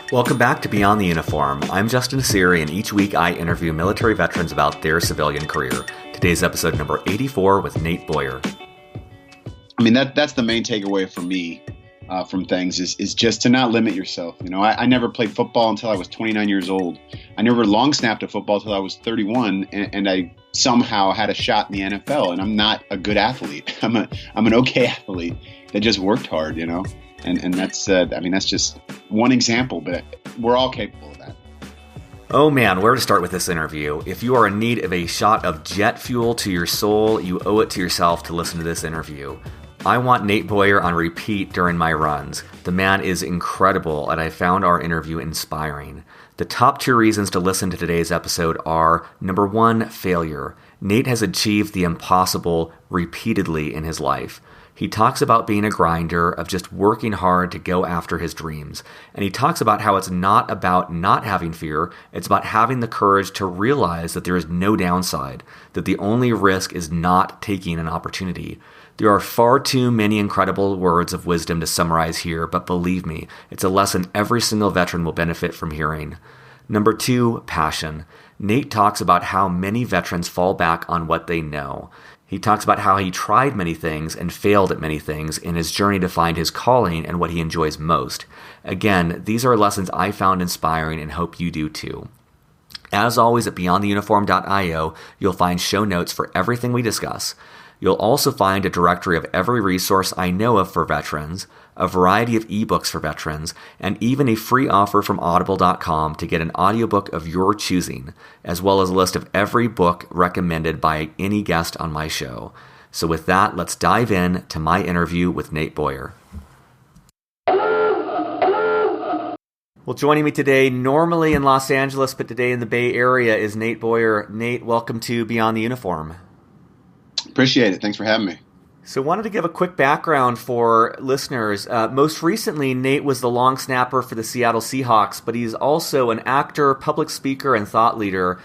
Welcome back to Beyond the Uniform. I'm Justin Siri, and each week I interview military veterans about their civilian career. Today's episode number 84 with Nate Boyer. I mean, that's the main takeaway for me from things is just to not limit yourself. You know, I never played football until I was 29 years old. I never long snapped a football until I was 31, and I somehow had a shot in the NFL. And I'm not a good athlete. I'm an okay athlete that just worked hard. You know, and that's that's just one example, but we're all capable of that. Oh man, where to start with this interview? If you are in need of a shot of jet fuel to your soul, you owe it to yourself to listen to this interview. I want Nate Boyer on repeat during my runs. The man is incredible, and I found our interview inspiring. The top 2 reasons to listen to today's episode are, number 1, failure. Nate has achieved the impossible repeatedly in his life. He talks about being a grinder, of just working hard to go after his dreams. And he talks about how it's not about not having fear, it's about having the courage to realize that there is no downside, that the only risk is not taking an opportunity. There are far too many incredible words of wisdom to summarize here, but believe me, it's a lesson every single veteran will benefit from hearing. Number 2, passion. Nate talks about how many veterans fall back on what they know. He talks about how he tried many things and failed at many things in his journey to find his calling and what he enjoys most. Again, these are lessons I found inspiring and hope you do too. As always, at beyondtheuniform.io, you'll find show notes for everything we discuss. You'll also find a directory of every resource I know of for veterans, a variety of ebooks for veterans, and even a free offer from audible.com to get an audiobook of your choosing, as well as a list of every book recommended by any guest on my show. So with that, let's dive in to my interview with Nate Boyer. Well, joining me today, normally in Los Angeles, but today in the Bay Area, is Nate Boyer. Nate, welcome to Beyond the Uniform. Appreciate it. Thanks for having me. So wanted to give a quick background for listeners. Most recently, Nate was the long snapper for the Seattle Seahawks, but he's also an actor, public speaker, and thought leader.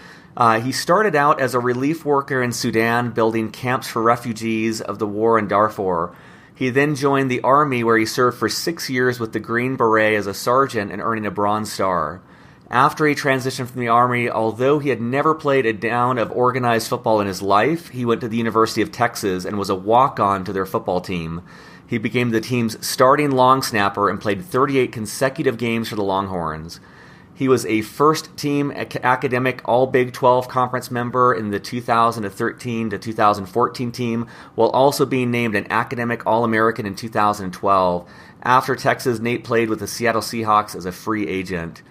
He started out as a relief worker in Sudan, building camps for refugees of the war in Darfur. He then joined the Army, where he served for 6 years with the Green Beret as a sergeant and earning a Bronze Star. After he transitioned from the Army, although he had never played a down of organized football in his life, he went to the University of Texas and was a walk-on to their football team. He became the team's starting long snapper and played 38 consecutive games for the Longhorns. He was a first-team academic All-Big 12 conference member in the 2013 to 2014 team, while also being named an academic All-American in 2012. After Texas, Nate played with the Seattle Seahawks as a free agent.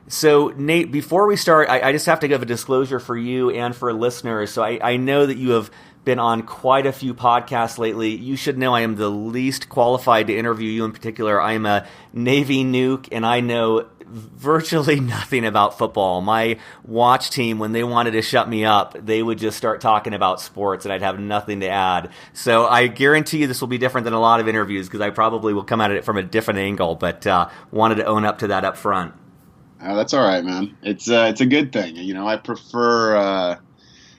So Nate, before we start, I just have to give a disclosure for you and for listeners. So I know that you have been on quite a few podcasts lately. You should know I am the least qualified to interview you in particular. I am a Navy nuke, and I know virtually nothing about football. My watch team, when they wanted to shut me up, they would just start talking about sports, and I'd have nothing to add. So I guarantee you this will be different than a lot of interviews, because I probably will come at it from a different angle, but wanted to own up to that up front. That's all right, man. It's a good thing. You know, I prefer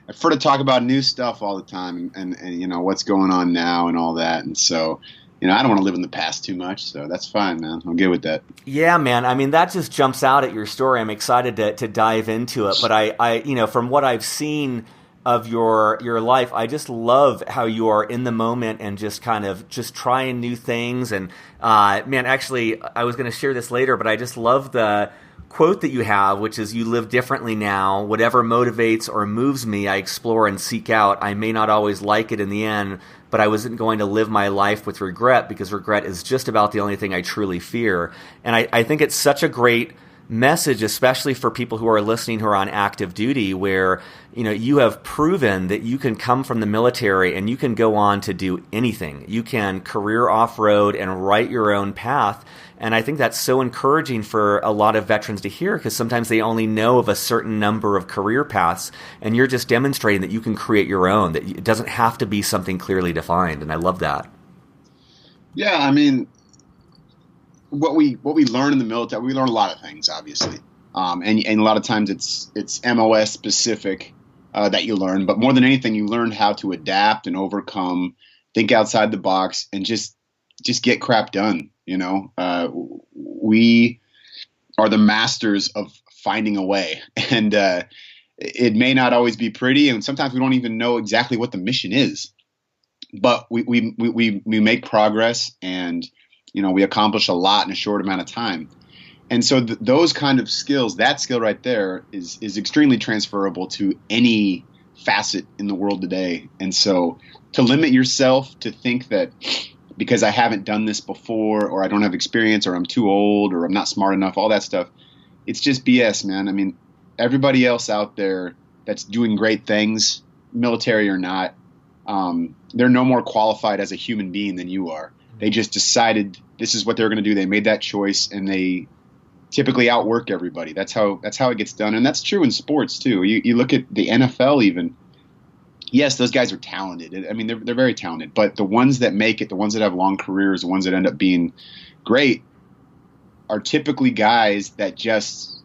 to talk about new stuff all the time and you know what's going on now and all that. And so, you know, I don't want to live in the past too much, so that's fine, man. I'm good with that. Yeah, man. I mean, that just jumps out at your story. I'm excited to dive into it. But I you know, from what I've seen of your life, I just love how you are in the moment and just kind of just trying new things. And man, actually, I was going to share this later, but I just love the quote that you have, which is, "You live differently now. Whatever motivates or moves me, I explore and seek out. I may not always like it in the end, but I wasn't going to live my life with regret, because regret is just about the only thing I truly fear." And I think it's such a great message, especially for people who are listening who are on active duty, where, you know, you have proven that you can come from the military and you can go on to do anything. You can career off-road and write your own path. And I think that's so encouraging for a lot of veterans to hear, because sometimes they only know of a certain number of career paths, and you're just demonstrating that you can create your own, that it doesn't have to be something clearly defined. And I love that. Yeah, I mean, what we learn in the military, we learn a lot of things, obviously, and a lot of times it's MOS specific that you learn. But more than anything, you learn how to adapt and overcome, think outside the box, and just get crap done. You know, we are the masters of finding a way. And it may not always be pretty, and sometimes we don't even know exactly what the mission is. But we make progress, and we accomplish a lot in a short amount of time. And so those kind of skills, that skill right there, is extremely transferable to any facet in the world today. And so to limit yourself to think that because I haven't done this before, or I don't have experience, or I'm too old, or I'm not smart enough, all that stuff, it's just BS, man. I mean, everybody else out there that's doing great things, military or not, they're no more qualified as a human being than you are. They just decided this is what they're going to do. They made that choice, and they typically outwork everybody. That's how it gets done. And that's true in sports too. You look at the NFL even. Yes, those guys are talented. I mean, they're very talented. But the ones that make it, the ones that have long careers, the ones that end up being great, are typically guys that just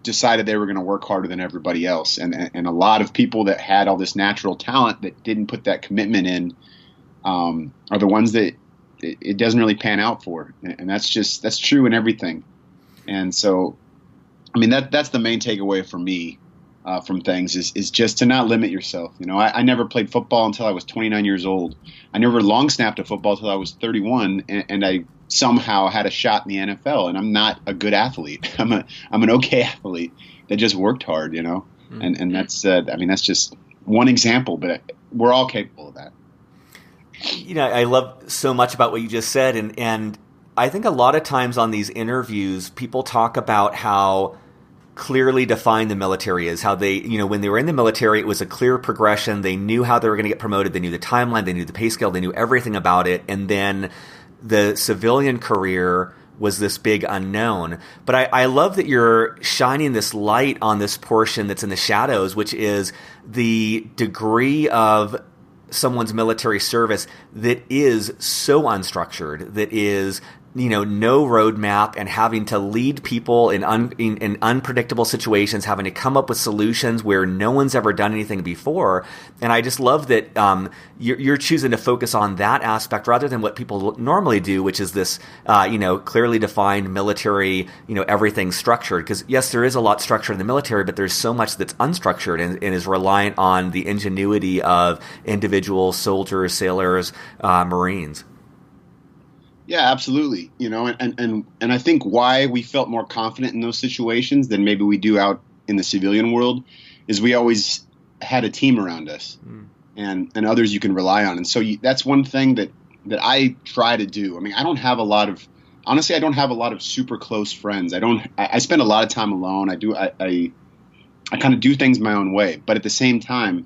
decided they were going to work harder than everybody else. And a lot of people that had all this natural talent that didn't put that commitment in are the ones that it doesn't really pan out for. And that's true in everything. And so, I mean, that's the main takeaway for me from things is just to not limit yourself. I never played football until I was 29 years old. I never long snapped a football until I was 31, and I somehow had a shot in the NFL. And I'm not a good athlete. I'm an okay athlete that just worked hard. And that's that's just one example, but we're all capable of that. I love so much about what you just said, and I think a lot of times on these interviews, people talk about how clearly defined the military is, how they, when they were in the military, it was a clear progression. They knew how they were going to get promoted. They knew the timeline. They knew the pay scale. They knew everything about it. And then the civilian career was this big unknown. But I love that you're shining this light on this portion that's in the shadows, which is the degree of someone's military service that is so unstructured, that is no roadmap, and having to lead people in unpredictable situations, having to come up with solutions where no one's ever done anything before. And I just love that you're choosing to focus on that aspect rather than what people normally do, which is this clearly defined military, everything structured. Because yes, there is a lot structured in the military, but there's so much that's unstructured and is reliant on the ingenuity of individual soldiers, sailors, Marines. Yeah, absolutely. And I think why we felt more confident in those situations than maybe we do out in the civilian world is we always had a team around us and others you can rely on. And so that's one thing that I try to do. I mean, I don't have a lot of super close friends. I spend a lot of time alone. I kind of do things my own way. But at the same time,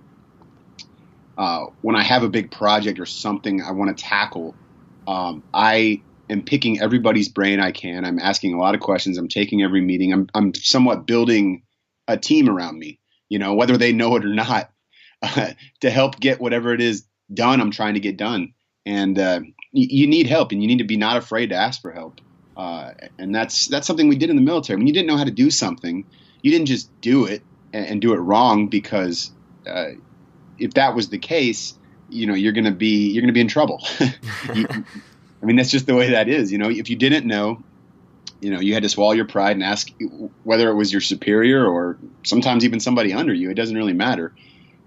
when I have a big project or something I want to tackle, I am picking everybody's brain I can. I'm asking a lot of questions. I'm taking every meeting. I'm somewhat building a team around me, whether they know it or not, to help get whatever it is done I'm trying to get done. And you need help, and you need to be not afraid to ask for help. And that's something we did in the military. When you didn't know how to do something, you didn't just do it and do it wrong, because if that was the case, you're going to be in trouble. I mean, that's just the way that is. If you didn't know, you had to swallow your pride and ask, whether it was your superior or sometimes even somebody under you. It doesn't really matter.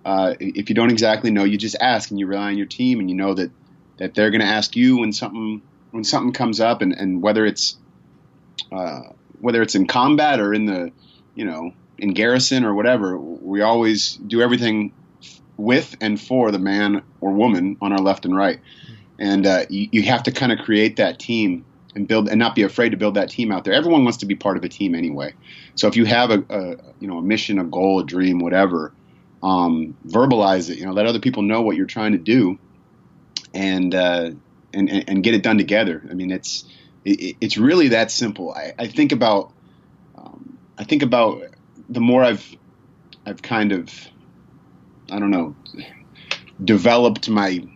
If you don't exactly know, you just ask, and you rely on your team, and you know that they're going to ask you when something comes up, and whether it's in combat or in the in garrison or whatever, we always do everything with and for the man or woman on our left and right. And you have to kind of create that team and build, and not be afraid to build that team out there. Everyone wants to be part of a team anyway. So if you have a mission, a goal, a dream, whatever, verbalize it. Let other people know what you're trying to do, and get it done together. I mean, it's really that simple. I think about the more I've kind of, I don't know, developed my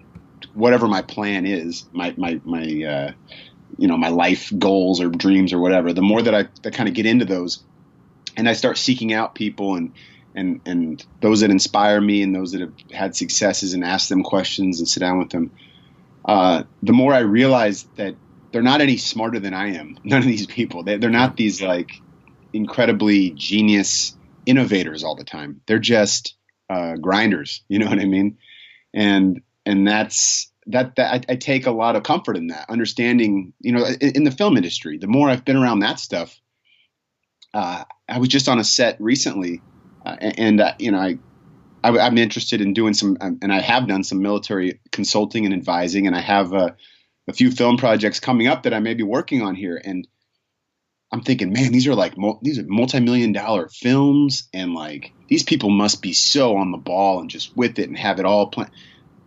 whatever my plan is, my life goals or dreams or whatever. The more that I kind of get into those, and I start seeking out people and those that inspire me and those that have had successes, and ask them questions and sit down with them, the more I realize that they're not any smarter than I am. None of these people, they're not these incredibly genius innovators all the time. They're just grinders. You know what I mean? And that's that I take a lot of comfort in that, understanding, in the film industry. The more I've been around that stuff, I was just on a set recently, and I'm interested in doing some, and I have done some military consulting and advising, and I have a few film projects coming up that I may be working on here. And I'm thinking, man, these are multi-million-dollar films, and like these people must be so on the ball and just with it and have it all planned.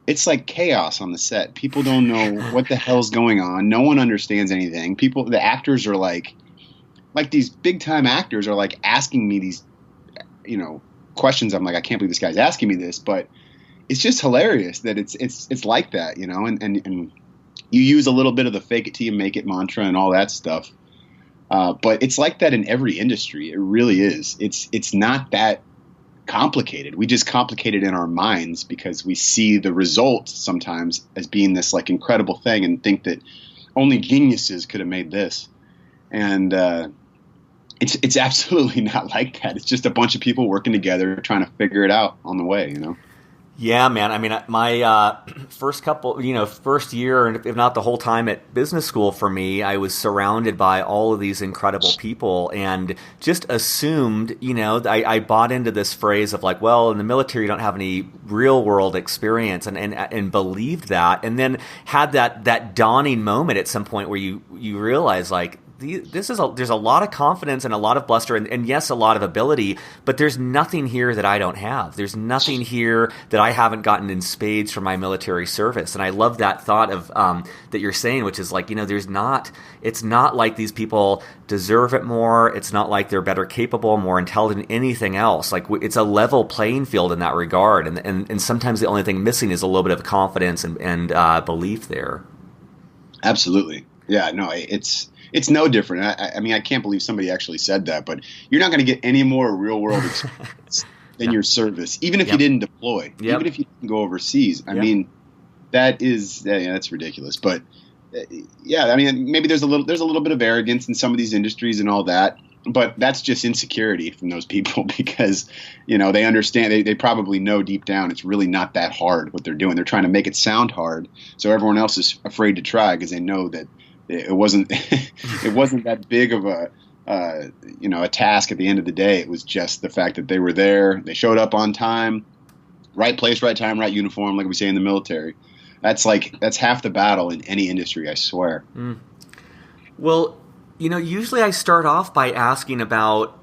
It's like chaos on the set. People don't know what the hell's going on. No one understands anything. The actors are like these big time actors are like asking me these, questions. I'm like, I can't believe this guy's asking me this, but it's just hilarious that it's like that, and you use a little bit of the fake it till you make it mantra and all that stuff. But it's like that in every industry. It really is. It's not that complicated. We just complicate it in our minds because we see the result sometimes as being this like incredible thing and think that only geniuses could have made this. And it's absolutely not like that. It's just a bunch of people working together trying to figure it out on the way, Yeah, man. I mean, my first year, if not the whole time at business school for me, I was surrounded by all of these incredible people and just assumed, I bought into this phrase of like, well, in the military, you don't have any real world experience and believed that. And then had that dawning moment at some point where you realize like, there's a lot of confidence and a lot of bluster and yes, a lot of ability, but there's nothing here that I don't have. There's nothing here that I haven't gotten in spades from my military service. And I love that thought of that you're saying, which is like, it's not like these people deserve it more. It's not like they're better capable, more intelligent, anything else. Like it's a level playing field in that regard. And sometimes the only thing missing is a little bit of confidence and belief there. Absolutely. Yeah, no, it's no different. I mean, I can't believe somebody actually said that, but you're not going to get any more real world experience than your service, even if you didn't deploy, even if you didn't go overseas. I mean, that's ridiculous. But I mean, maybe there's a little bit of arrogance in some of these industries and all that, but that's just insecurity from those people because, they understand, they probably know deep down it's really not that hard what they're doing. They're trying to make it sound hard. So everyone else is afraid to try because they know that it wasn't that big of a task at the end of the day. It was just the fact that they were there. They showed up on time, right place, right time, right uniform, like we say in the military. That's half the battle in any industry, I swear. Mm. Well, usually I start off by asking about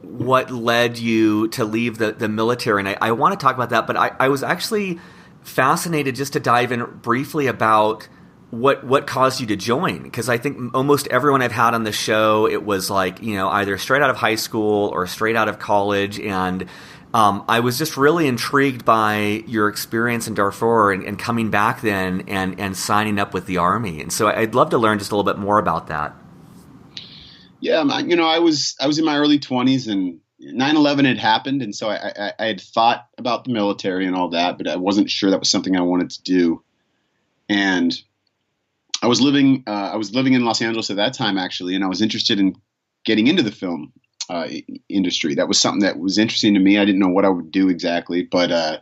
what led you to leave the military, and I want to talk about that, but I was actually fascinated just to dive in briefly about what caused you to join, because I think almost everyone I've had on the show, it was like, either straight out of high school or straight out of college, and I was just really intrigued by your experience in Darfur and coming back then and signing up with the Army, and so I'd love to learn just a little bit more about that. Yeah, I was in my early 20s and 9/11 had happened, and so I had thought about the military and all that, but I wasn't sure that was something I wanted to do, and I was living in Los Angeles at that time, actually, and I was interested in getting into the film industry. That was something that was interesting to me. I didn't know what I would do exactly, but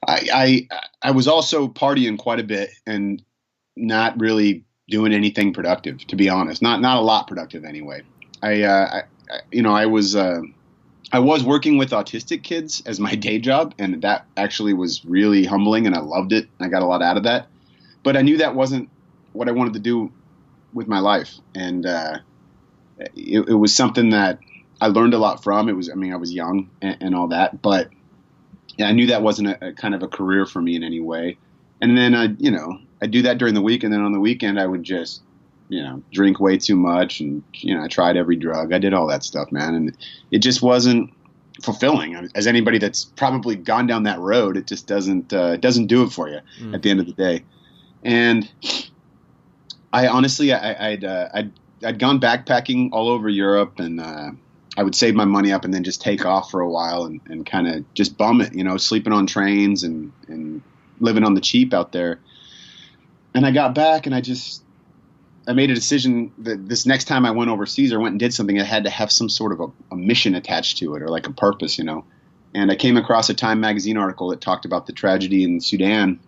I was also partying quite a bit and not really doing anything productive, to be honest. Not a lot productive anyway. I was working with autistic kids as my day job, and that actually was really humbling, and I loved it. I got a lot out of that. But I knew that wasn't what I wanted to do with my life. And it was something that I learned a lot from. I was young and all that. But I knew that wasn't a kind of a career for me in any way. And then, I do that during the week. And then on the weekend, I would just, drink way too much. And, I tried every drug. I did all that stuff, man. And it just wasn't fulfilling. As anybody that's probably gone down that road, it just doesn't do it for you at the end of the day. And I honestly, I'd gone backpacking all over Europe, and I would save my money up and then just take off for a while and kind of just bum it, sleeping on trains and living on the cheap out there. And I got back and I just I made a decision that this next time I went overseas or went and did something, it had to have some sort of a mission attached to it, or like a purpose, you know. And I came across a Time magazine article that talked about the tragedy in Sudan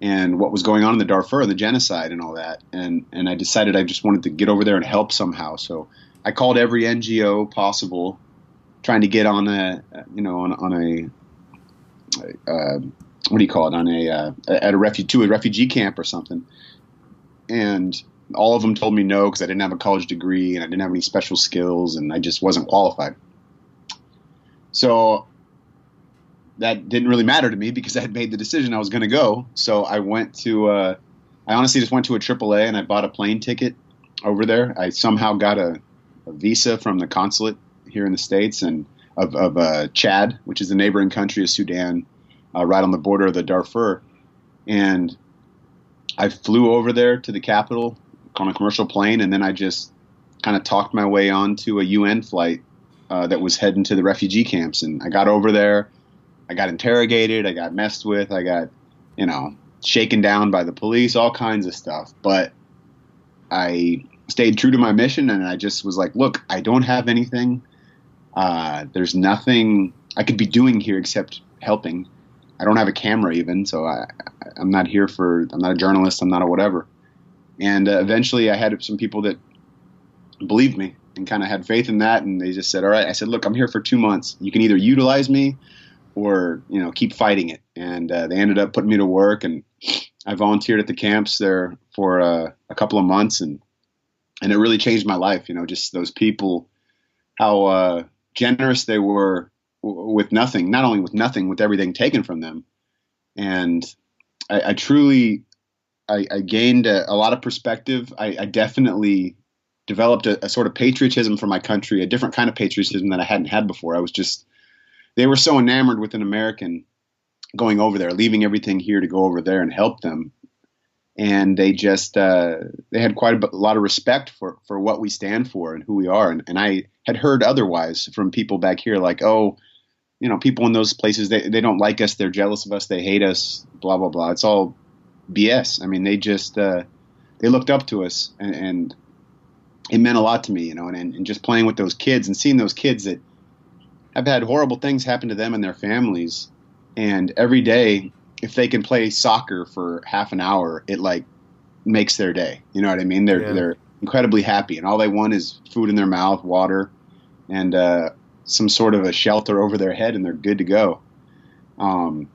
and what was going on in the Darfur, the genocide and all that. And I decided I just wanted to get over there and help somehow. So I called every NGO possible, trying to get on a what do you call it, at a refugee camp or something. And all of them told me no, because I didn't have a college degree and I didn't have any special skills and I just wasn't qualified. So that didn't really matter to me because I had made the decision I was going to go. So I honestly just went to a AAA and I bought a plane ticket over there. I somehow got a visa from the consulate here in the States and of Chad, which is the neighboring country of Sudan, right on the border of the Darfur. And I flew over there to the capital on a commercial plane, and then I just kind of talked my way onto a UN flight that was heading to the refugee camps. And I got over there, I got interrogated, I got messed with, I got, shaken down by the police, all kinds of stuff. But I stayed true to my mission, and I just was like, look, I don't have anything. There's nothing I could be doing here except helping. I don't have a camera even, so I'm not here I'm not a journalist, I'm not a whatever. And eventually I had some people that believed me and kind of had faith in that, and they just said, all right. I said, look, I'm here for 2 months. You can either utilize me or, keep fighting it. And they ended up putting me to work, and I volunteered at the camps there for a couple of months, and it really changed my life, just those people, how generous they were with nothing, not only with nothing, with everything taken from them. And I truly gained a lot of perspective. I definitely developed a sort of patriotism for my country, a different kind of patriotism that I hadn't had before. They were so enamored with an American going over there, leaving everything here to go over there and help them. And they just, they had quite a lot of respect for what we stand for and who we are. And I had heard otherwise from people back here, like, oh, people in those places, they don't like us. They're jealous of us. They hate us, blah, blah, blah. It's all BS. I mean, they just, they looked up to us, and it meant a lot to me, and just playing with those kids and seeing those kids that have had horrible things happen to them and their families. And every day, if they can play soccer for half an hour, it like makes their day. You know what I mean? They're incredibly happy, and all they want is food in their mouth, water, and some sort of a shelter over their head, and they're good to go. And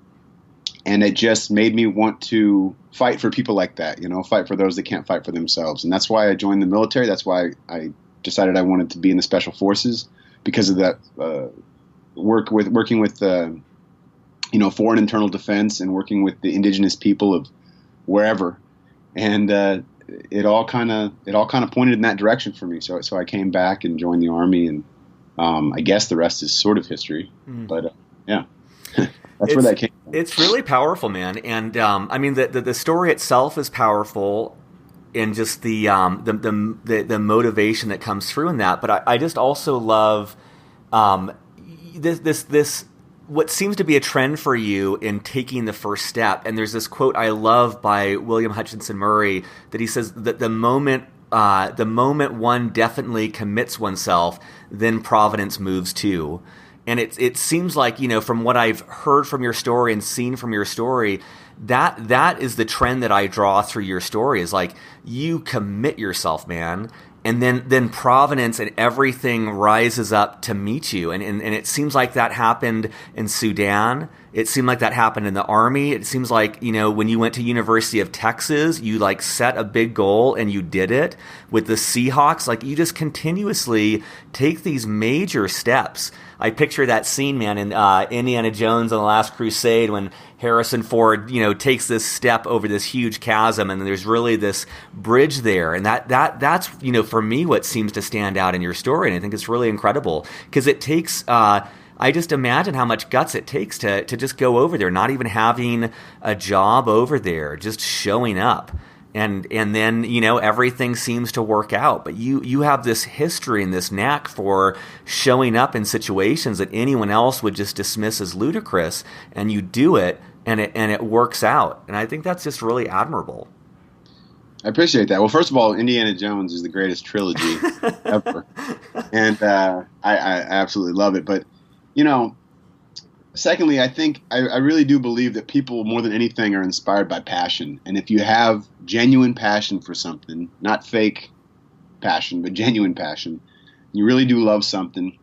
it just made me want to fight for people like that, fight for those that can't fight for themselves. And that's why I joined the military. That's why I decided I wanted to be in the special forces, because of that working with foreign internal defense and working with the indigenous people of wherever. And it all kind of pointed in that direction for me. So I came back and joined the Army, and I guess the rest is sort of history. But yeah. That's where that came from. It's really powerful, man. And I mean, the story itself is powerful, and just the motivation that comes through in that. But I just also love this what seems to be a trend for you in taking the first step. And there's this quote I love by William Hutchinson Murray that he says that the moment one definitely commits oneself, then providence moves too. And it seems like, from what I've heard from your story and seen from your story, that is the trend that I draw through your story, is like you commit yourself, man. And then providence and everything rises up to meet you. And it seems like that happened in Sudan. It seemed like that happened in the Army. It seems like, when you went to University of Texas, you like set a big goal and you did it. With the Seahawks, like you just continuously take these major steps. I picture that scene, man, in Indiana Jones and the Last Crusade, when Harrison Ford, takes this step over this huge chasm, and there's really this bridge there. And that's for me, what seems to stand out in your story. And I think it's really incredible, because it takes, I just imagine how much guts it takes to just go over there, not even having a job over there, just showing up. And then, everything seems to work out. But you have this history and this knack for showing up in situations that anyone else would just dismiss as ludicrous, and you do it, and it works out. And I think that's just really admirable. I appreciate that. Well, first of all, Indiana Jones is the greatest trilogy ever, and I absolutely love it. But you know, secondly, I think I really do believe that people more than anything are inspired by passion, and if you have genuine passion for something, not fake passion, but genuine passion, you really do love something,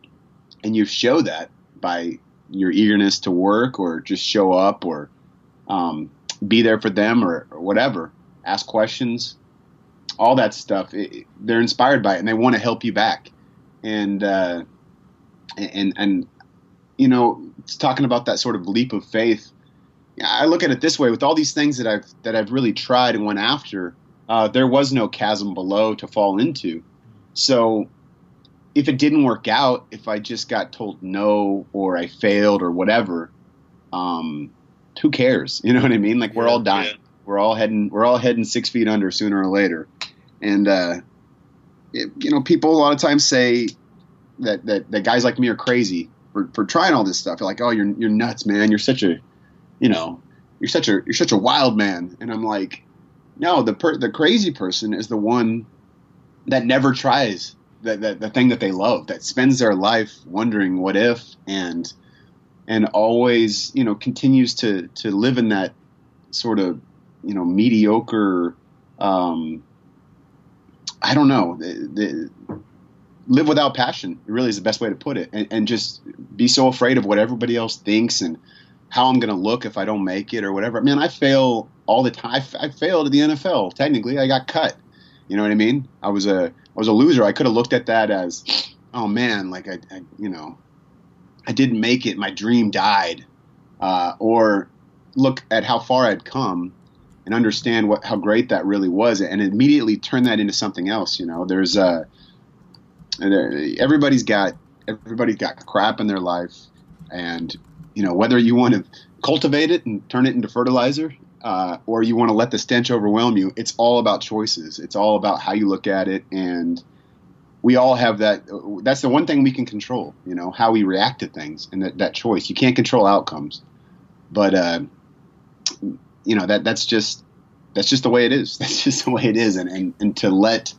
and you show that by your eagerness to work or just show up or be there for them or whatever, ask questions, all that stuff. They're inspired by it and they want to help you back. And you know, talking about that sort of leap of faith, I look at it this way: with all these things that I've really tried and went after, there was no chasm below to fall into. So if it didn't work out, if I just got told no or I failed or whatever, who cares? You know what I mean? Like, we're all dying. Yeah. We're all heading 6 feet under sooner or later. And you know, people a lot of times say that guys like me are crazy for trying all this stuff. They're like, oh, you're nuts, man. You're such a wild man. And I'm like, no, the crazy person is the one that never tries the thing that they love, that spends their life wondering what if, and always, you know, continues to live in that sort of, you know, mediocre, I don't know, live without passion. It really is the best way to put it, and just be so afraid of what everybody else thinks and how I'm going to look if I don't make it or whatever. Man, I fail all the time. I failed at the NFL. Technically, I got cut. You know what I mean? I was a loser. I could have looked at that as, oh man, like I you know, I didn't make it. My dream died. Or look at how far I'd come and understand how great that really was, and immediately turn that into something else. You know, there's everybody's got crap in their life, and you know, whether you want to cultivate it and turn it into fertilizer, or you want to let the stench overwhelm you, it's all about choices. It's all about how you look at it, and we all have that. That's the one thing we can control, you know, how we react to things, and that choice. You can't control outcomes, but you know, that's just the way it is. That's just the way it is, and to let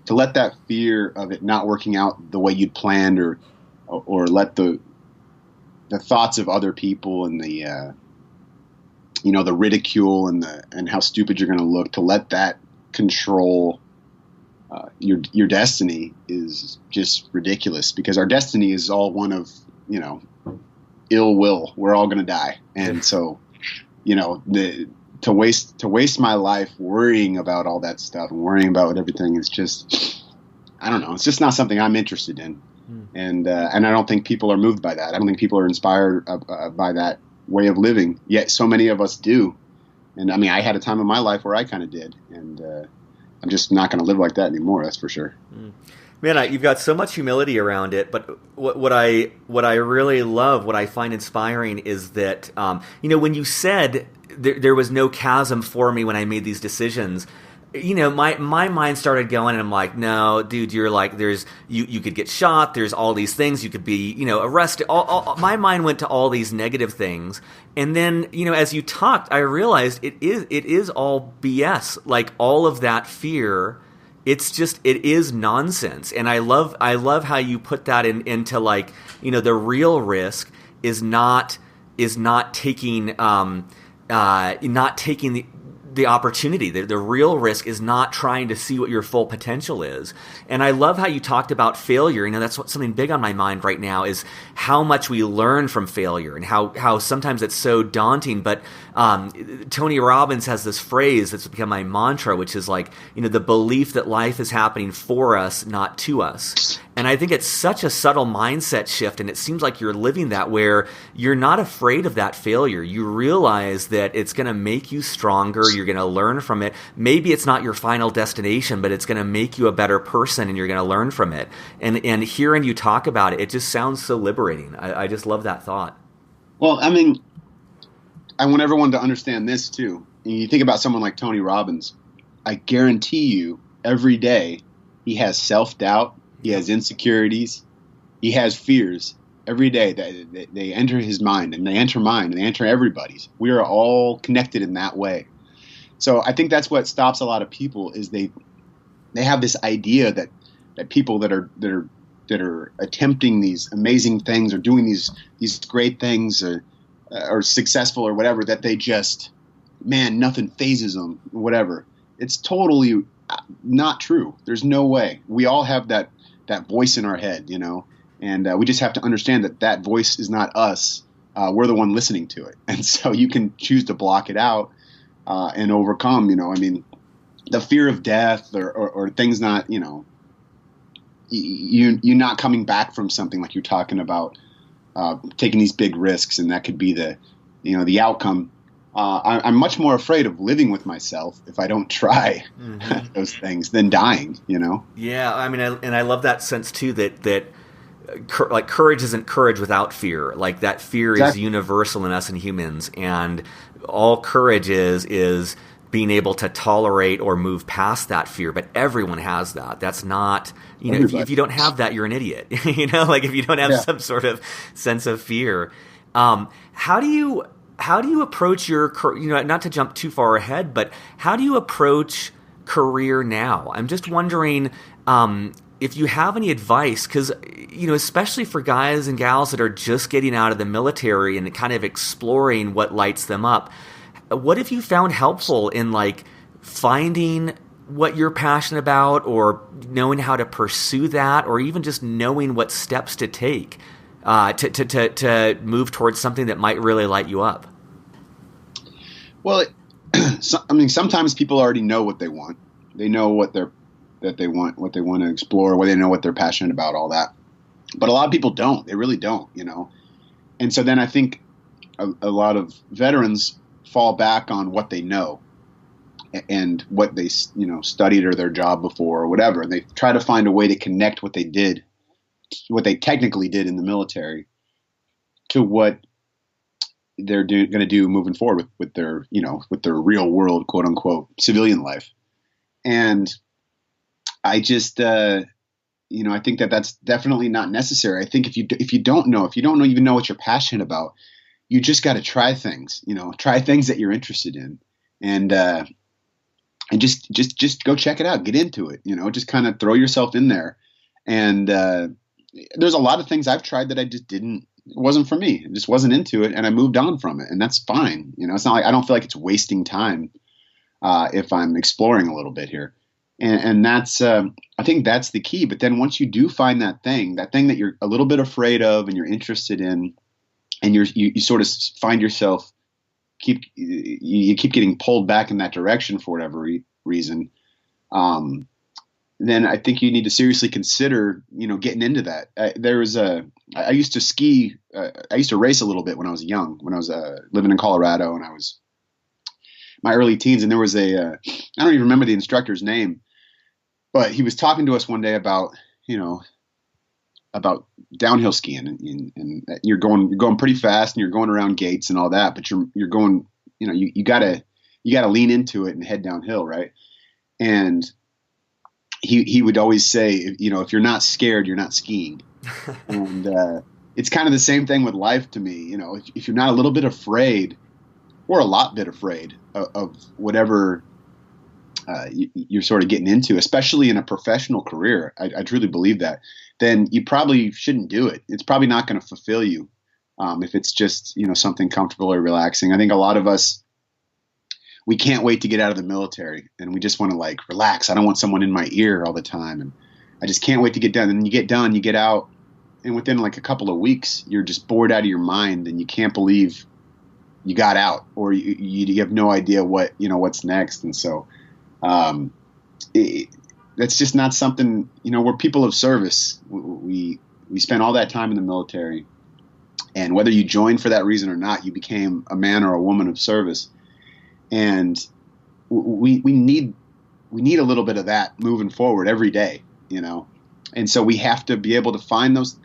that fear of it not working out the way you'd planned, or let the thoughts of other people and the you know, the ridicule and how stupid you're going to look, to let that control your destiny is just ridiculous, because our destiny is all one of, you know, ill will. We're all going to die, and so, you know, to waste my life worrying about all that stuff and worrying about everything is just, I don't know. It's just not something I'm interested in, and I don't think people are moved by that. I don't think people are inspired by that way of living. Yet so many of us do, and I mean, I had a time in my life where I kind of did, and I'm just not going to live like that anymore. That's for sure. Man, you've got so much humility around it, but what I really love, what I find inspiring, is that you know, when you said there was no chasm for me when I made these decisions, you know, my mind started going, and I'm like, no, dude, you're like, there's you could get shot, there's all these things, you could be, you know, arrested. My mind went to all these negative things, and then, you know, as you talked, I realized it is all BS. Like, all of that fear, it is nonsense. And I love how you put that into, like, you know, the real risk is not taking the opportunity. The real risk is not trying to see what your full potential is. And I love how you talked about failure. You know, that's something big on my mind right now, is how much we learn from failure, and how sometimes it's so daunting. But Tony Robbins has this phrase that's become my mantra, which is like, you know, the belief that life is happening for us, not to us. And I think it's such a subtle mindset shift, and it seems like you're living that, where you're not afraid of that failure. You realize that it's going to make you stronger. You're going to learn from it. Maybe it's not your final destination, but it's going to make you a better person, and you're going to learn from it. And hearing you talk about it, it just sounds so liberating. I just love that thought. Well, I mean, I want everyone to understand this too. You think about someone like Tony Robbins. I guarantee you, every day he has self-doubt. He has insecurities. He has fears every day that they enter his mind, and they enter mine, and they enter everybody's. We are all connected in that way. So I think that's what stops a lot of people is they have this idea that people that are attempting these amazing things or doing these great things or successful or whatever, that they just, man, nothing phases them, whatever. It's totally not true. There's no way. We all have that voice in our head, and we just have to understand that voice is not us. We're the one listening to it. And so you can choose to block it out and overcome, the fear of death or things not, you're not coming back from something, like you're talking about, taking these big risks, and that could be the outcome. I'm much more afraid of living with myself if I don't try those things than dying, Yeah, I mean, I love that sense too, that like courage isn't courage without fear. Like that fear is universal in us and humans, and all courage is being able to tolerate or move past that fear. But everyone has that. That's not, if you don't have that, you're an idiot. Like if you don't have some sort of sense of fear. How do you approach your, not to jump too far ahead, but how do you approach career now? I'm just wondering if you have any advice, because, especially for guys and gals that are just getting out of the military and kind of exploring what lights them up, what have you found helpful in like finding what you're passionate about, or knowing how to pursue that, or even just knowing what steps to take to move towards something that might really light you up? Well, sometimes people already know what they want. They know what they want, what they want to explore, what they know what they're passionate about, all that. But a lot of people don't. They really don't, And so then I think a lot of veterans fall back on what they know and what they, studied or their job before or whatever. And they try to find a way to connect what they did, what they technically did in the military, to what they're going to do moving forward with their, with their real world, quote unquote, civilian life. And I just, I think that's definitely not necessary. I think if you don't even know what you're passionate about, you just got to try things, try things that you're interested in, and just go check it out, get into it, just kind of throw yourself in there. And there's a lot of things I've tried that I just it wasn't for me. It just wasn't into it, and I moved on from it, and that's fine. It's not like I don't feel like it's wasting time if I'm exploring a little bit here. And that's, I think that's the key. But then once you do find that thing that you're a little bit afraid of and you're interested in, and you sort of find yourself you keep getting pulled back in that direction for whatever reason, then I think you need to seriously consider, getting into that. I used to ski. I used to race a little bit when I was young, when I was living in Colorado, and I was my early teens. And there was I don't even remember the instructor's name, but he was talking to us one day about downhill skiing, and you're going pretty fast, and you're going around gates and all that, but you're going, you gotta lean into it and head downhill, right? And he would always say, if you're not scared, you're not skiing. And it's kind of the same thing with life to me. If you're not a little bit afraid, or a lot bit afraid of whatever you're sort of getting into, especially in a professional career, I truly believe that, then you probably shouldn't do it. It's probably not going to fulfill you if it's just, something comfortable or relaxing. I think a lot of us, we can't wait to get out of the military, and we just want to like relax. I don't want someone in my ear all the time, and I just can't wait to get done. And then you get done, you get out, and within like a couple of weeks, you're just bored out of your mind, and you can't believe you got out, or you have no idea what's next. And so that's just not something, we're people of service. We spent all that time in the military, and whether you joined for that reason or not, you became a man or a woman of service. And we need a little bit of that moving forward every day, and so we have to be able to find those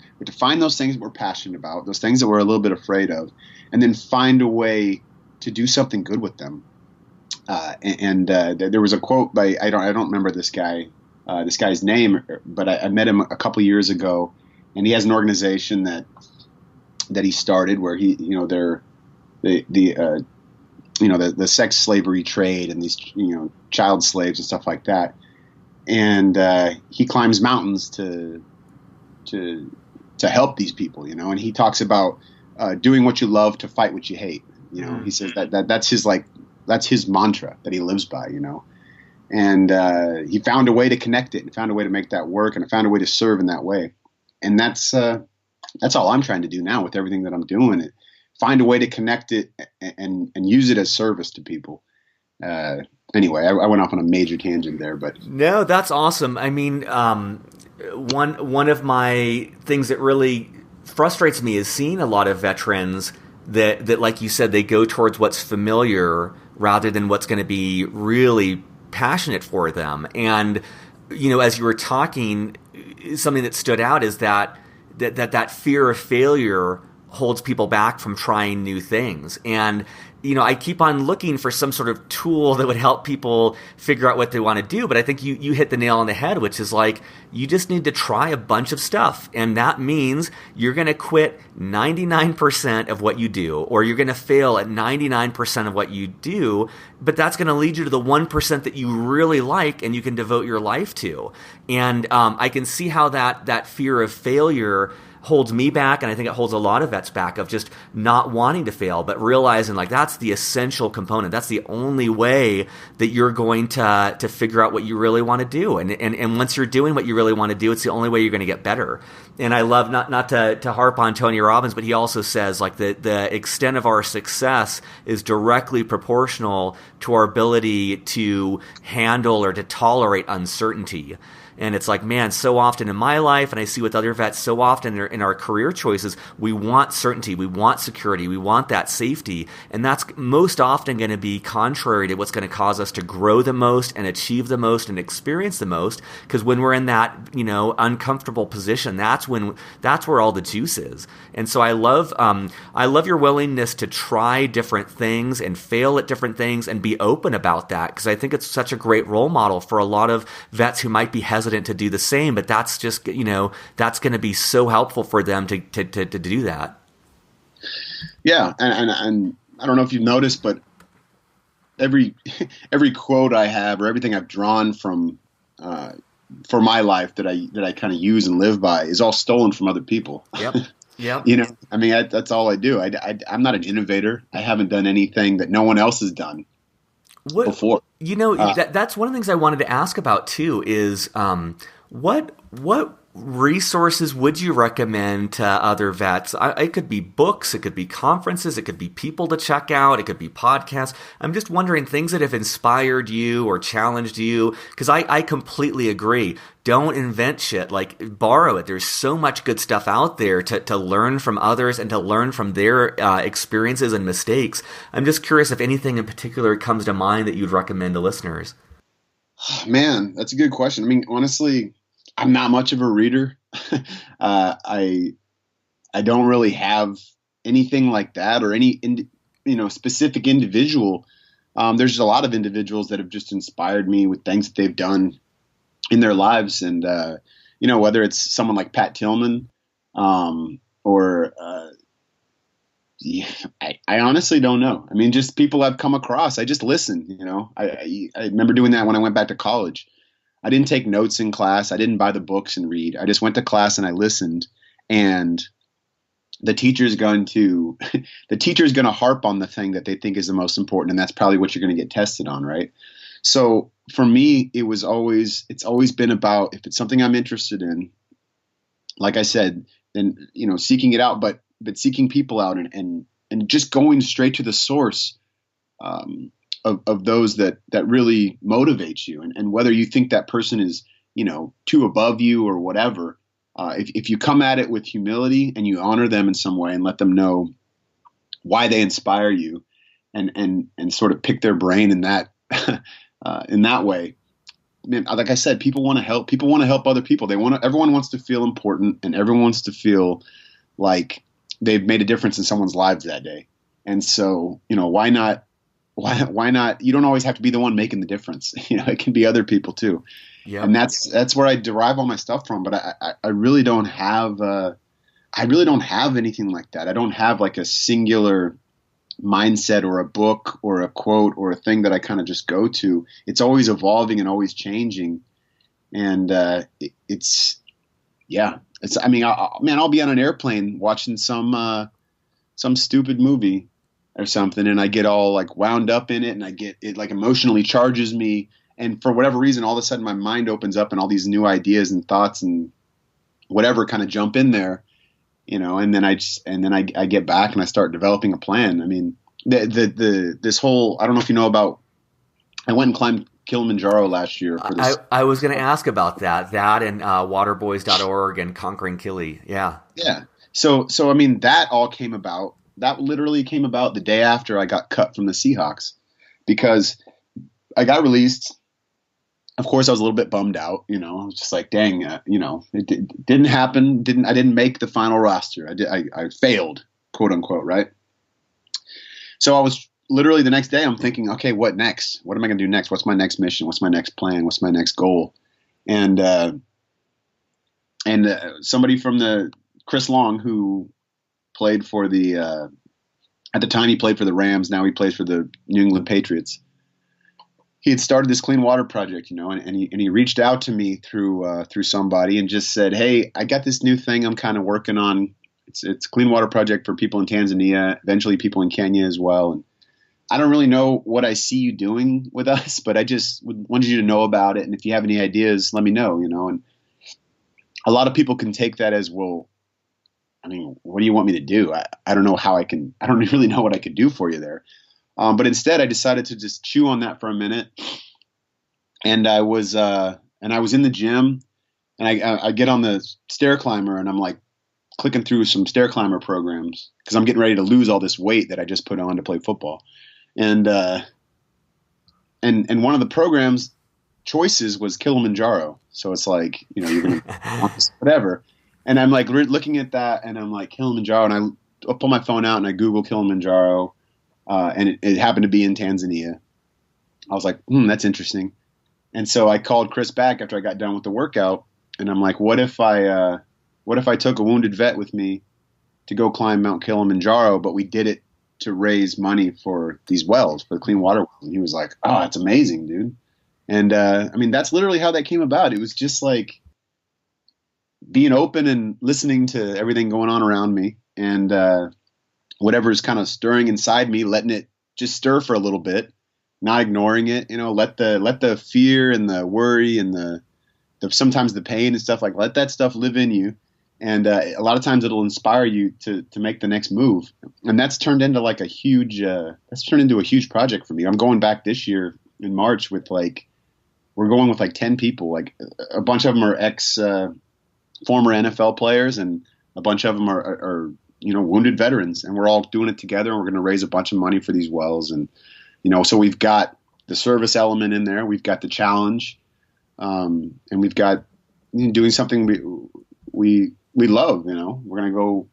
things that we're passionate about, those things that we're a little bit afraid of, and then find a way to do something good with them. There was a quote by, I don't remember this guy's name, but I met him a couple years ago, and he has an organization that he started where he, the sex slavery trade and these, child slaves and stuff like that. And he climbs mountains to help these people, and he talks about doing what you love to fight what you hate. He says that's his mantra that he lives by, and he found a way to connect it and found a way to make that work and found a way to serve in that way. And that's all I'm trying to do now with everything that I'm doing. Find a way to connect it and use it as service to people. Anyway, I went off on a major tangent there, but no, that's awesome. I mean, one of my things that really frustrates me is seeing a lot of veterans that, like you said, they go towards what's familiar rather than what's going to be really passionate for them. And as you were talking, something that stood out is that fear of failure holds people back from trying new things. And I keep on looking for some sort of tool that would help people figure out what they want to do. But I think you hit the nail on the head, which is like, you just need to try a bunch of stuff. And that means you're going to quit 99% of what you do, or you're going to fail at 99% of what you do. But that's going to lead you to the 1% that you really like and you can devote your life to. And I can see how that fear of failure holds me back, and I think it holds a lot of vets back, of just not wanting to fail, but realizing like that's the essential component. That's the only way that you're going to figure out what you really want to do. And once you're doing what you really want to do, it's the only way you're going to get better. And I love, not to harp on Tony Robbins, but he also says like the extent of our success is directly proportional to our ability to handle or to tolerate uncertainty. And it's like, man, so often in my life, and I see with other vets, so often in our career choices, we want certainty, we want security, we want that safety. And that's most often going to be contrary to what's going to cause us to grow the most and achieve the most and experience the most. Because when we're in that, uncomfortable position, that's where all the juice is. And so I love your willingness to try different things and fail at different things and be open about that, because I think it's such a great role model for a lot of vets who might be hesitant to do the same, but that's just, that's going to be so helpful for them to do that. Yeah. And I don't know if you've noticed, but every quote I have or everything I've drawn from, for my life that I kind of use and live by is all stolen from other people. Yep. Yep. I mean, that's all I do. I'm not an innovator. I haven't done anything that no one else has done before. That's one of the things I wanted to ask about too, is what resources would you recommend to other vets? It could be books, it could be conferences, it could be people to check out, it could be podcasts. I'm just wondering things that have inspired you or challenged you, because I completely agree. Don't invent shit, like borrow it. There's so much good stuff out there to learn from others and to learn from their experiences and mistakes. I'm just curious if anything in particular comes to mind that you'd recommend to listeners. Man, that's a good question. I mean, honestly, I'm not much of a reader. I don't really have anything like that or any specific individual. There's just a lot of individuals that have just inspired me with things that they've done in their lives, and whether it's someone like Pat Tillman, or I honestly don't know. I mean, just people I've come across. I just listen. I remember doing that when I went back to college. I didn't take notes in class. I didn't buy the books and read. I just went to class and I listened. And the teacher's going to harp on the thing that they think is the most important, and that's probably what you're going to get tested on, right? So for me, it's always been about, if it's something I'm interested in, like I said, then seeking it out, but seeking people out and just going straight to the source of those that really motivate you, and whether you think that person is too above you or whatever. If you come at it with humility and you honor them in some way and let them know why they inspire you, and sort of pick their brain in that in that way. Man, like I said, people want to help. People want to help other people. Everyone wants to feel important, and everyone wants to feel like they've made a difference in someone's lives that day. And so, why not? Why not? You don't always have to be the one making the difference. It can be other people too. Yeah. And that's where I derive all my stuff from. But I really don't have anything like that. I don't have like a singular mindset or a book or a quote or a thing that I kind of just go to. It's always evolving and always changing. And I mean, I'll be on an airplane watching some stupid movie or something, and I get all like wound up in it, and it like emotionally charges me. And for whatever reason, all of a sudden my mind opens up and all these new ideas and thoughts and whatever kind of jump in there, and then I get back and I start developing a plan. I mean, this whole, I don't know if you know about, I went and climbed Kilimanjaro last year. For this. I was going to ask about that and waterboys.org and Conquering Kili. Yeah. Yeah. So, I mean, that literally came about the day after I got cut from the Seahawks, because I got released. Of course, I was a little bit bummed out. I was just like, dang, it didn't happen. I didn't make the final roster. I failed, quote unquote, right? So I was literally the next day, I'm thinking, okay, what next? What am I going to do next? What's my next mission? What's my next plan? What's my next goal? And somebody from Chris Long, who played for at the time he played for the Rams. Now he plays for the New England Patriots. He had started this clean water project, and he reached out to me through somebody and just said, hey, I got this new thing I'm kind of working on. It's a clean water project for people in Tanzania, eventually people in Kenya as well. And I don't really know what I see you doing with us, but I just wanted you to know about it. And if you have any ideas, let me know, and a lot of people can take that as, well, I mean, what do you want me to do? I don't know I don't really know what I could do for you there. But instead I decided to just chew on that for a minute. And I was in the gym, and I get on the stair climber, and I'm like clicking through some stair climber programs because I'm getting ready to lose all this weight that I just put on to play football. And one of the programs choices was Kilimanjaro. So it's like, you're going to whatever. And I'm like looking at that, and I'm like, Kilimanjaro. And I pull my phone out and I Google Kilimanjaro, and it happened to be in Tanzania. I was like, that's interesting. And so I called Chris back after I got done with the workout, and I'm like, what if I took a wounded vet with me to go climb Mount Kilimanjaro, but we did it to raise money for these wells, for the clean water wells? And he was like, oh, that's amazing, dude. And I mean, that's literally how that came about. It was just like being open and listening to everything going on around me, and whatever's kind of stirring inside me, letting it just stir for a little bit, not ignoring it. Let the fear and the worry and the sometimes the pain and stuff, like, let that stuff live in you. And a lot of times it'll inspire you to make the next move. And that's turned into like a huge project for me. I'm going back this year in March with we're going with 10 people. Like a bunch of them are former NFL players, and a bunch of them are wounded veterans, and we're all doing it together. And we're going to raise a bunch of money for these wells. And, so we've got the service element in there. We've got the challenge. And we've got doing something we love. We're going to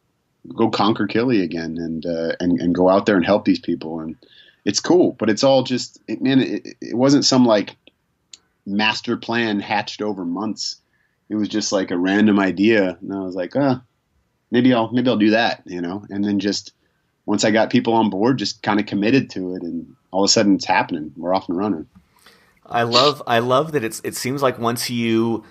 go conquer Kili again, and go out there and help these people. And it's cool, but it's all just, it wasn't some master plan hatched over months. It was just like a random idea. And I was like, maybe I'll do that, and then just once I got people on board, just kind of committed to it, and all of a sudden it's happening. We're off and running. I love that it seems like once you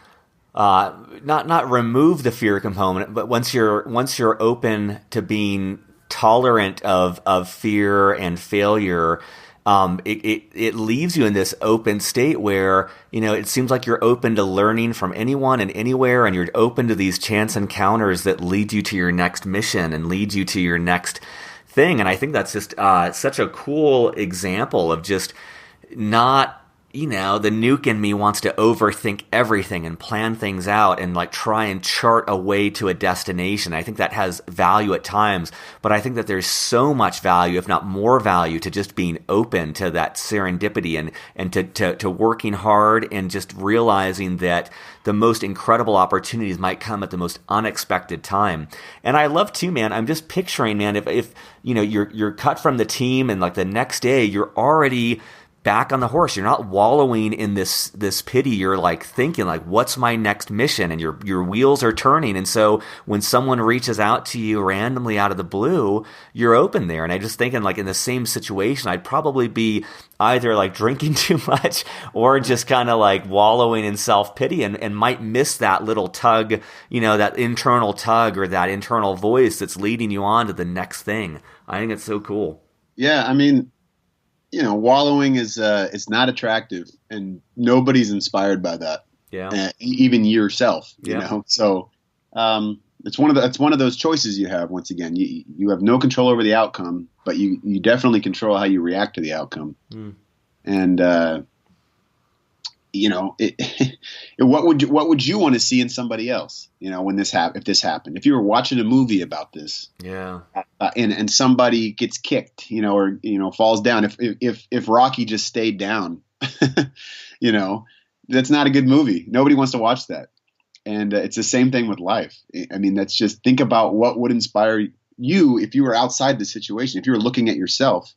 not remove the fear component, but once you're open to being tolerant of fear and failure, it leaves you in this open state where, it seems like you're open to learning from anyone and anywhere, and you're open to these chance encounters that lead you to your next mission and lead you to your next thing. And I think that's just such a cool example of just not, the nuke in me wants to overthink everything and plan things out and try and chart a way to a destination. I think that has value at times, but I think that there's so much value, if not more value, to just being open to that serendipity and to working hard and just realizing that the most incredible opportunities might come at the most unexpected time. And I love too, man, I'm just picturing, man, if you're cut from the team and the next day you're already back on the horse. You're not wallowing in this pity. You're like thinking like, what's my next mission? And your wheels are turning. And so when someone reaches out to you randomly out of the blue, you're open there. And I just thinking like in the same situation, I'd probably be either like drinking too much or just kind of like wallowing in self-pity and might miss that little tug, that internal tug or that internal voice that's leading you on to the next thing. I think it's so cool. Yeah. I mean, wallowing is it's not attractive, and nobody's inspired by that. Yeah. Even yourself, Yeah. So it's one of those choices you have. Once again, you have no control over the outcome, but you definitely control how you react to the outcome. And what would you want to see in somebody else? When if this happened, if you were watching a movie about this, yeah, and somebody gets kicked, or falls down. If Rocky just stayed down, that's not a good movie. Nobody wants to watch that. And it's the same thing with life. I mean, that's just think about what would inspire you if you were outside the situation, if you were looking at yourself.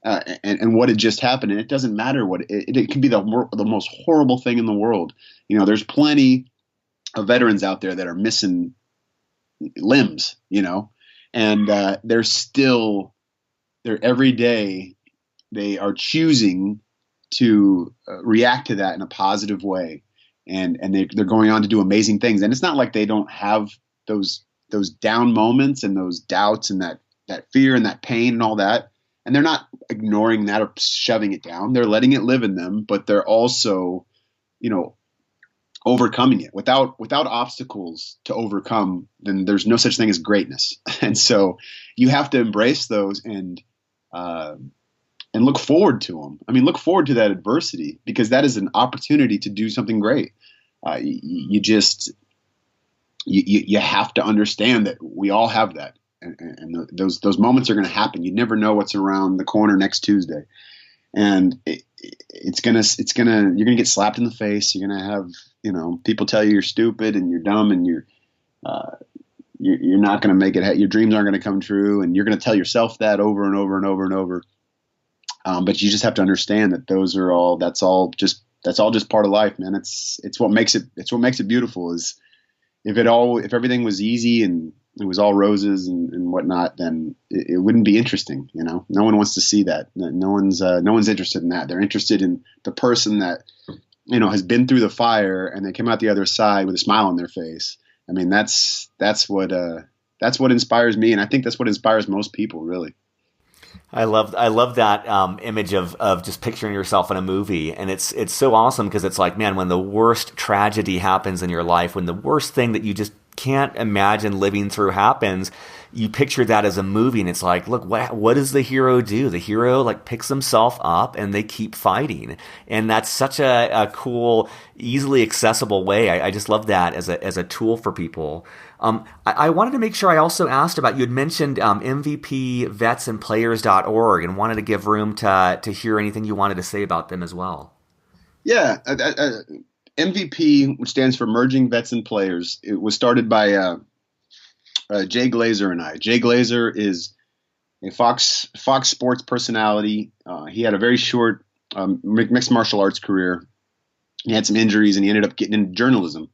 And what had just happened, and it doesn't matter what it could be the most horrible thing in the world. There's plenty of veterans out there that are missing limbs, and they're every day they are choosing to react to that in a positive way, and they're going on to do amazing things. And it's not like they don't have those down moments and those doubts and that fear and that pain and all that. And they're not ignoring that or shoving it down. They're letting it live in them, but they're also, overcoming it. Without obstacles to overcome, then there's no such thing as greatness. And so you have to embrace those and look forward to them. I mean, look forward to that adversity, because that is an opportunity to do something great. You have to understand that we all have that. And those moments are going to happen. You never know what's around the corner next Tuesday, and you're going to get slapped in the face. You're going to have people tell you you're stupid and you're dumb and you're not going to make it. Your dreams aren't going to come true, and you're going to tell yourself that over and over and over and over. But you just have to understand that that's all just part of life, man. It's what makes it beautiful. Is if everything was easy and it was all roses and whatnot, then it wouldn't be interesting. No one wants to see that. No one's interested in that. They're interested in the person that, has been through the fire and they came out the other side with a smile on their face. I mean, that's what inspires me. And I think that's what inspires most people, really. I love that image of just picturing yourself in a movie, and it's so awesome because it's like, man, when the worst tragedy happens in your life, when the worst thing that you just can't imagine living through happens, you picture that as a movie, and it's like, look, what does the hero do? The hero like picks himself up and they keep fighting, and that's such a cool, easily accessible way. I just love that as a tool for people. I wanted to make sure I also asked about, you had mentioned MVPvetsandplayers.org, and wanted to give room to hear anything you wanted to say about them as well. Yeah. MVP, which stands for Merging Vets and Players, it was started by Jay Glazer and I. Jay Glazer is a Fox Sports personality. He had a very short mixed martial arts career. He had some injuries, and he ended up getting into journalism.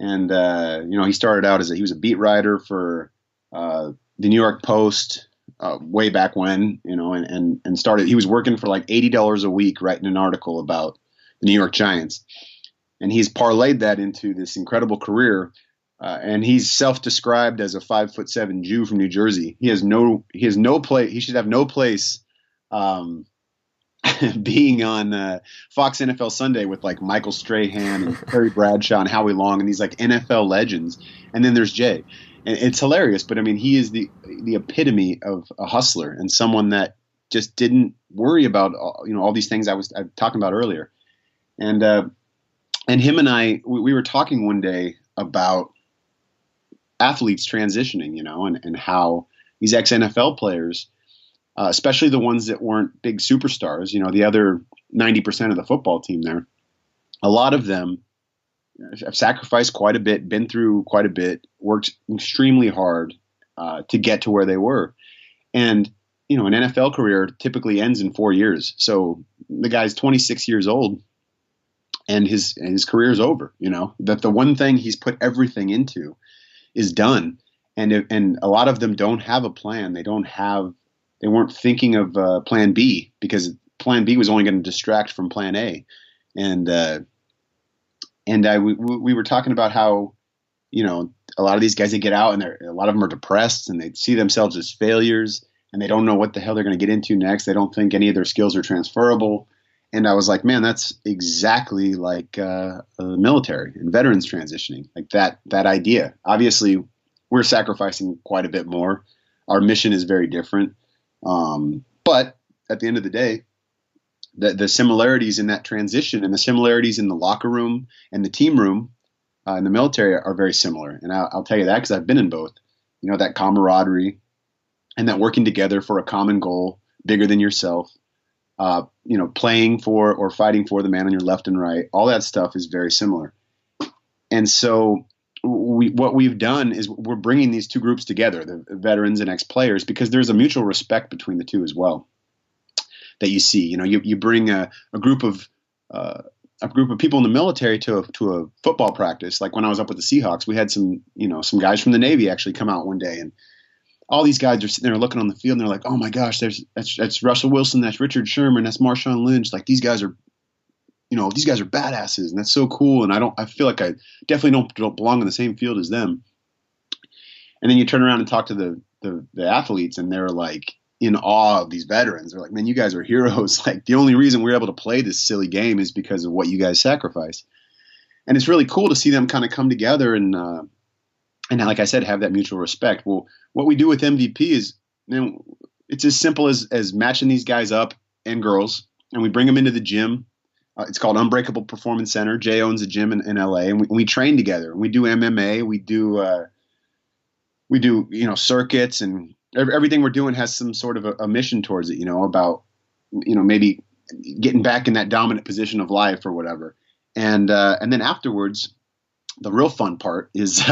And he started out he was a beat writer for the New York Post way back when, and started. He was working for like $80 a week writing an article about the New York Giants. And he's parlayed that into this incredible career. And he's self-described as a 5'7" Jew from New Jersey. He has no place. He should have no place being on Fox NFL Sunday with like Michael Strahan and Terry Bradshaw and Howie Long and these like NFL legends. And then there's Jay. And it's hilarious. But I mean, he is the epitome of a hustler and someone that just didn't worry about, all these things I was talking about earlier. And him and I, we were talking one day about athletes transitioning, and how these ex-NFL players, especially the ones that weren't big superstars, the other 90% of the football team there, a lot of them have sacrificed quite a bit, been through quite a bit, worked extremely hard to get to where they were. And an NFL career typically ends in 4 years. So the guy's 26 years old and his career is over, that the one thing he's put everything into is done. And a lot of them don't have a plan. They weren't thinking of plan B, because plan B was only going to distract from plan A. And we were talking about how, a lot of these guys, they get out and a lot of them are depressed and they see themselves as failures and they don't know what the hell they're going to get into next. They don't think any of their skills are transferable. And I was like, man, that's exactly like the military and veterans transitioning, like that idea. Obviously, we're sacrificing quite a bit more. Our mission is very different. But at the end of the day, the similarities in that transition and the similarities in the locker room and the team room in the military are very similar. And I'll tell you that because I've been in both. That camaraderie and that working together for a common goal bigger than yourself. Playing for or fighting for the man on your left and right, all that stuff is very similar. And so what we've done is we're bringing these two groups together, the veterans and ex-players, because there's a mutual respect between the two as well that you see. You bring a group of people in the military to a football practice. Like when I was up with the Seahawks, we had some guys from the Navy actually come out one day, and all these guys are sitting there looking on the field and they're like, oh my gosh, that's Russell Wilson, that's Richard Sherman, that's Marshawn Lynch. Like these guys are badasses and that's so cool. And I feel like I definitely don't belong in the same field as them. And then you turn around and talk to the athletes and they're like in awe of these veterans. They're like, man, you guys are heroes. Like the only reason we're able to play this silly game is because of what you guys sacrifice. And it's really cool to see them kind of come together and like I said, have that mutual respect. Well, what we do with MVP is, it's as simple as matching these guys up and girls, and we bring them into the gym. It's called Unbreakable Performance Center. Jay owns a gym in LA, and we train together. We do MMA. We do circuits, and everything we're doing has some sort of a mission towards it. About maybe getting back in that dominant position of life or whatever. And then afterwards, the real fun part is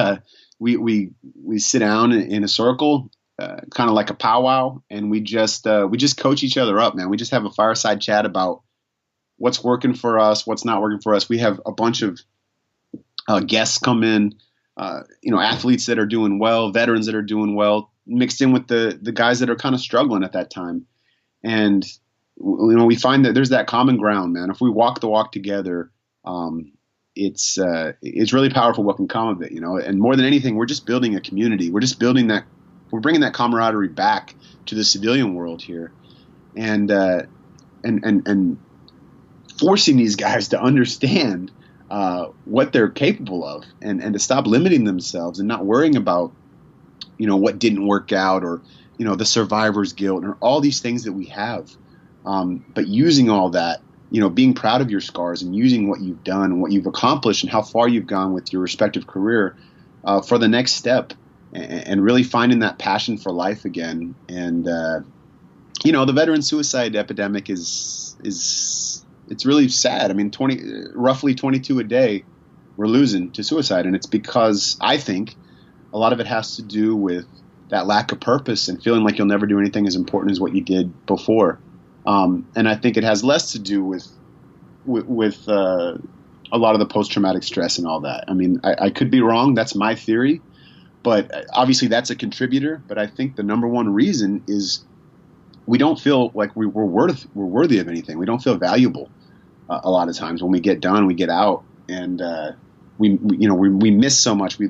we sit down in a circle, kind of like a powwow, and we just coach each other up, man. We just have a fireside chat about what's working for us, what's not working for us. We have a bunch of guests come in, athletes that are doing well, veterans that are doing well, mixed in with the guys that are kind of struggling at that time. And we find that there's that common ground, man. If we walk the walk together, it's really powerful what can come of it, and more than anything, we're just building a community. We're just bringing that camaraderie back to the civilian world here, and forcing these guys to understand what they're capable of and to stop limiting themselves and not worrying about, what didn't work out or, the survivor's guilt or all these things that we have. But using all that, being proud of your scars and using what you've done and what you've accomplished and how far you've gone with your respective career for the next step and really finding that passion for life again. And, the veteran suicide epidemic it's really sad. I mean, roughly 22 a day we're losing to suicide. And it's because I think a lot of it has to do with that lack of purpose and feeling like you'll never do anything as important as what you did before. And I think it has less to do with a lot of the post-traumatic stress and all that. I mean, I could be wrong. That's my theory. But obviously that's a contributor. But I think the number one reason is we don't feel like we're worthy of anything. We don't feel valuable a lot of times when we get done, we get out, and we miss so much. We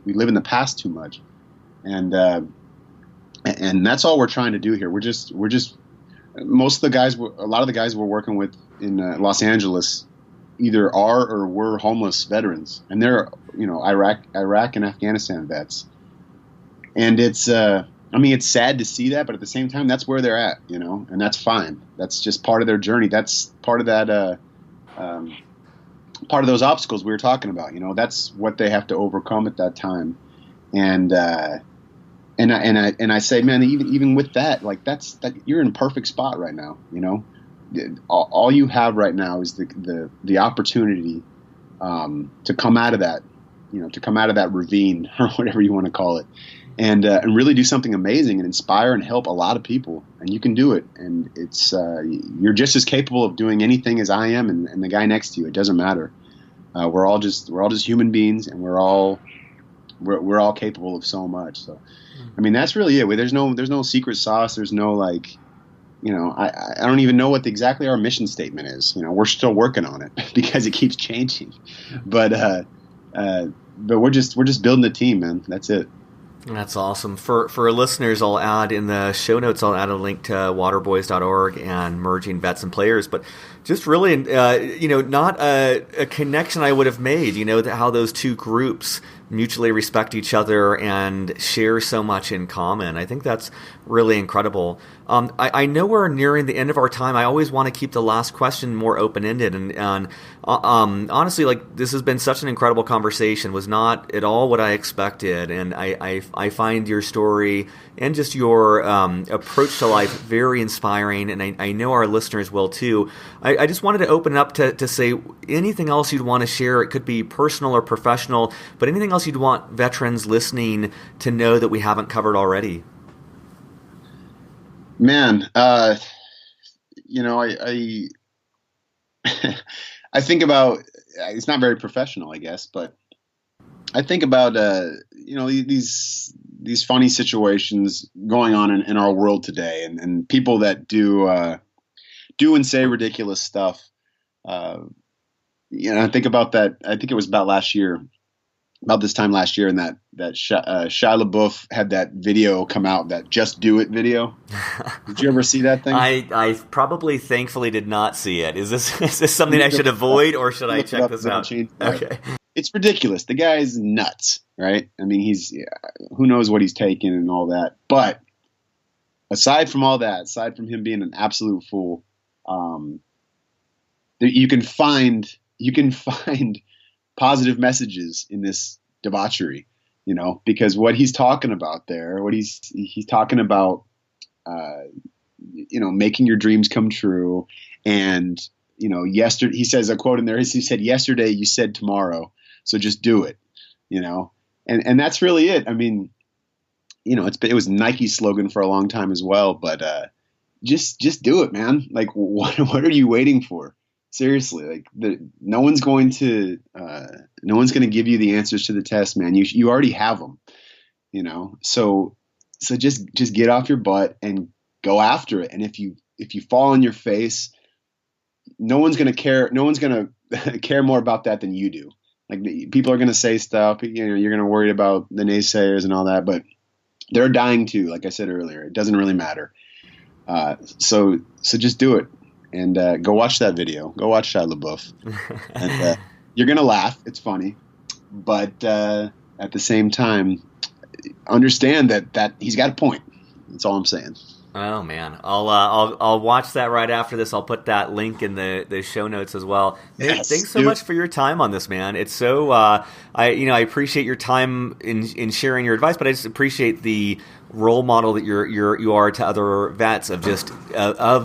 live in the past too much, and that's all we're trying to do here. We're just most of the guys, a lot of the guys we're working with in Los Angeles either are or were homeless veterans, and they're Iraq and Afghanistan vets, and it's sad to see that, but at the same time, that's where they're at, and that's fine. That's just part of their journey. That's part of that, part of those obstacles we were talking about. That's what they have to overcome at that time, and I say, man, even with that, like that you're in a perfect spot right now. All you have right now is the opportunity to come out of that, to come out of that ravine or whatever you want to call it. and really do something amazing and inspire and help a lot of people. And you can do it. And it's you're just as capable of doing anything as I am and the guy next to you. It doesn't matter. We're all just human beings, and we're all capable of so much. So, I mean, that's really it. There's no secret sauce. There's no like, I don't even know what exactly our mission statement is. We're still working on it because it keeps changing. But we're just building a team, man. That's it. That's awesome. For listeners, I'll add in the show notes, I'll add a link to waterboys.org and Merging Vets and Players. But just really, not a connection I would have made, how those two groups mutually respect each other and share so much in common. I think that's really incredible. I know we're nearing the end of our time. I always want to keep the last question more open-ended. And honestly, like, this has been such an incredible conversation. Was not at all what I expected. And I find your story and just your approach to life very inspiring. And I know our listeners will too. I just wanted to open up to say anything else you'd want to share. It could be personal or professional, but anything else you'd want veterans listening to know that we haven't covered already. Man, I I think about, it's not very professional, I guess, but I think about these funny situations going on in our world today, and people that do and say ridiculous stuff. I think about that. I think it was about this time last year, and that Shia LaBeouf had that video come out, that "Just Do It" video. Did you ever see that thing? I probably, thankfully, did not see it. Is this something I should avoid, or should I check this out? Okay, it's ridiculous. The guy is nuts, right? I mean, who knows what he's taking and all that. But aside from all that, aside from him being an absolute fool, you can find positive messages in this debauchery, because what he's talking about there, he's talking about, making your dreams come true. And, yesterday, he says, a quote in there, he said, "Yesterday you said tomorrow, so just do it," and that's really it. I mean, it was Nike's slogan for a long time as well, but, just do it, man. Like, what are you waiting for? Seriously, like no one's going to give you the answers to the test, man. You already have them, So just get off your butt and go after it. And if you fall on your face, no one's going to care. No one's going to care more about that than you do. Like, people are going to say stuff. You're going to worry about the naysayers and all that, but they're dying too. Like I said earlier, it doesn't really matter. So just do it. And go watch that video. Go watch Shia LaBeouf. And you're going to laugh. It's funny. But at the same time, understand that he's got a point. That's all I'm saying. Oh, man. I'll watch that right after this. I'll put that link in the show notes as well. Yes, thanks so much for your time on this, man. It's so I appreciate your time in sharing your advice, but I just appreciate the role model that you are to other vets of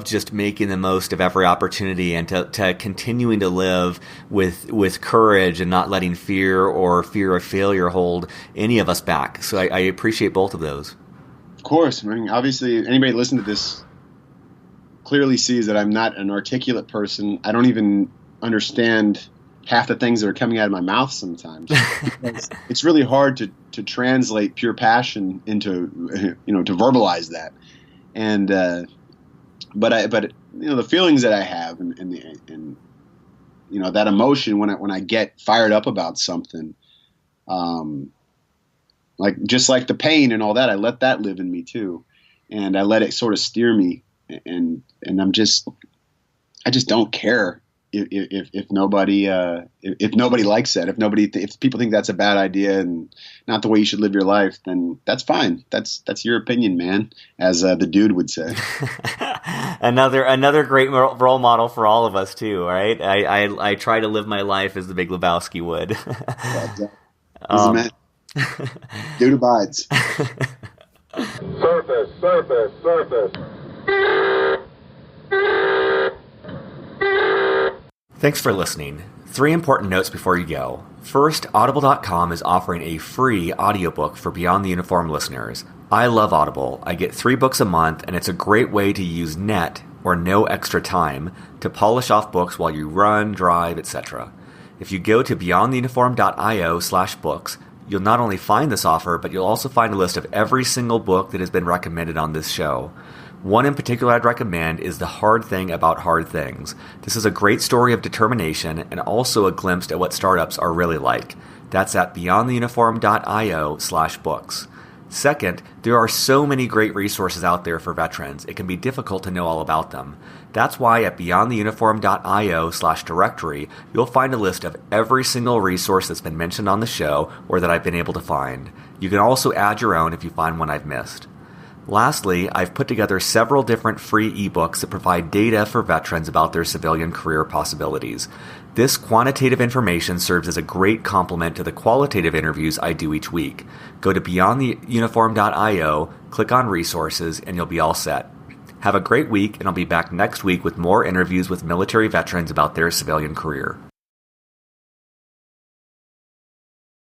just making the most of every opportunity, and to continuing to live with courage and not letting fear of failure hold any of us back. So I appreciate both of those. Of course. I mean, obviously, anybody listening to this clearly sees that I'm not an articulate person. I don't even understand half the things that are coming out of my mouth sometimes. It's really hard to translate pure passion into, to verbalize that. And, but the feelings that I have and that emotion when I get fired up about something, just like the pain and all that, I let that live in me too. And I let it sort of steer me. And I just don't care if nobody likes it, if people think that's a bad idea and not the way you should live your life, then that's fine. That's your opinion, man, as the dude would say. Another great role model for all of us too, right? I try to live my life as the Big Lebowski would. Dude abides. Surface. Thanks for listening. 3 important notes before you go. First, Audible.com is offering a free audiobook for Beyond the Uniform listeners. I love Audible. I get 3 books a month, and it's a great way to use net, or no extra time, to polish off books while you run, drive, etc. If you go to beyondtheuniform.io/books, you'll not only find this offer, but you'll also find a list of every single book that has been recommended on this show. One in particular I'd recommend is The Hard Thing About Hard Things. This is a great story of determination and also a glimpse at what startups are really like. That's at beyondtheuniform.io/books. Second, there are so many great resources out there for veterans, it can be difficult to know all about them. That's why at beyondtheuniform.io/directory, you'll find a list of every single resource that's been mentioned on the show or that I've been able to find. You can also add your own if you find one I've missed. Lastly, I've put together several different free ebooks that provide data for veterans about their civilian career possibilities. This quantitative information serves as a great complement to the qualitative interviews I do each week. Go to beyondtheuniform.io, click on resources, and you'll be all set. Have a great week, and I'll be back next week with more interviews with military veterans about their civilian career.